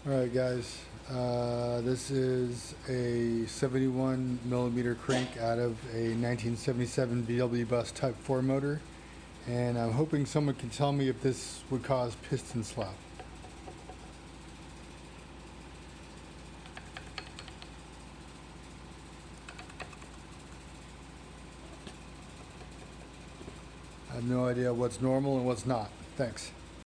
Alright guys, this is a 71 millimeter crank out of a 1977 VW bus Type 4 motor, and I'm hoping someone can tell me if this would cause piston slop. I have no idea what's normal and what's not. Thanks.